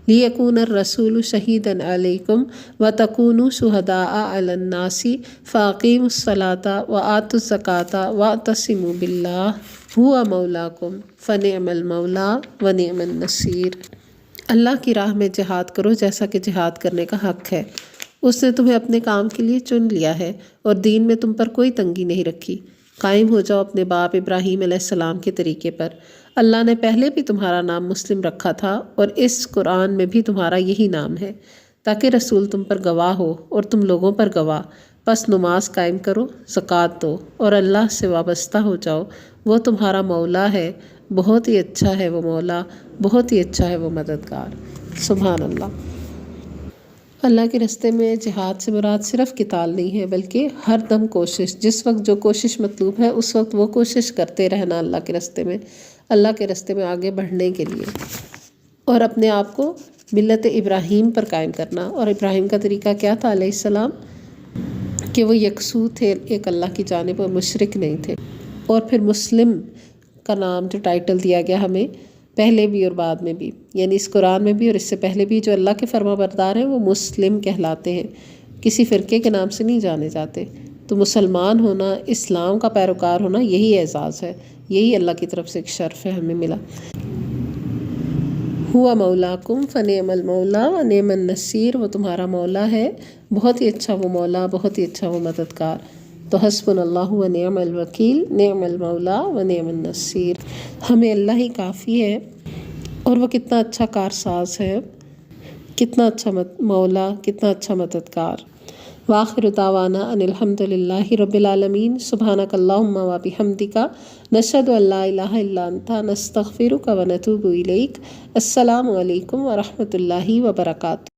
لِيَكُونَ الرَّسُولُ شَهِيدًا عَلَيْكُمْ وَتَكُونُوا شُهَدَاءَ عَلَى النَّاسِ فَأَقِيمُوا الصَّلَاةَ وَآتُوا الزَّكَاةَ وَاعْتَصِمُوا بِاللَّهِ هُوَ مَوْلَاكُمْ فَنِعْمَ الْمَوْلَى وَنِعْمَ النَّصِيرُ۔ اللہ کی راہ میں جہاد کرو جیسا کہ جہاد کرنے کا حق ہے، اس نے تمہیں اپنے کام کے لیے چن لیا ہے اور دین میں تم پر کوئی تنگی نہیں رکھی۔ قائم ہو جاؤ اپنے باپ ابراہیم علیہ السلام کے طریقے پر۔ اللہ نے پہلے بھی تمہارا نام مسلم رکھا تھا اور اس قرآن میں بھی تمہارا یہی نام ہے تاکہ رسول تم پر گواہ ہو اور تم لوگوں پر گواہ۔ بس نماز قائم کرو، زکوٰۃ دو اور اللہ سے وابستہ ہو جاؤ، وہ تمہارا مولا ہے، بہت ہی اچھا ہے وہ مولا، بہت ہی اچھا ہے وہ مددگار۔ سبحان اللہ۔ اللہ کے راستے میں جہاد سے مراد صرف قتال نہیں ہے بلکہ ہر دم کوشش، جس وقت جو کوشش مطلوب ہے اس وقت وہ کوشش کرتے رہنا اللہ کے راستے میں، اللہ کے راستے میں آگے بڑھنے کے لیے، اور اپنے آپ کو ملت ابراہیم پر قائم کرنا۔ اور ابراہیم کا طریقہ کیا تھا علیہ السلام؟ کہ وہ یکسو تھے ایک اللہ کی جانب اور مشرک نہیں تھے۔ اور پھر مسلم کا نام جو ٹائٹل دیا گیا ہمیں پہلے بھی اور بعد میں بھی، یعنی اس قرآن میں بھی اور اس سے پہلے بھی جو اللہ کے فرما بردار ہیں وہ مسلم کہلاتے ہیں، کسی فرقے کے نام سے نہیں جانے جاتے۔ تو مسلمان ہونا، اسلام کا پیروکار ہونا، یہی اعزاز ہے، یہی اللہ کی طرف سے ایک شرف ہے ہمیں ملا۔ ہوا مولاکم فنعم المولا و نعم النصیر، وہ تمہارا مولا ہے، بہت ہی اچھا وہ مولا، بہت ہی اچھا وہ مددگار۔ تو حسبنا اللہ و نعم الوکیل، نعم المولا و نعم النصیر، ہمیں اللہ ہی کافی ہے، اور وہ کتنا اچھا کارساز ہے، کتنا اچھا مولا، کتنا اچھا مددگار۔ وآخر دعوانا ان الحمد للہ رب العالمین، سبحانک اللہم و بحمدک، نشہد ان لا الہ الا انت، نستغفرک و نتوب الیک۔ السلام علیکم ورحمۃ اللہ وبرکاتہ۔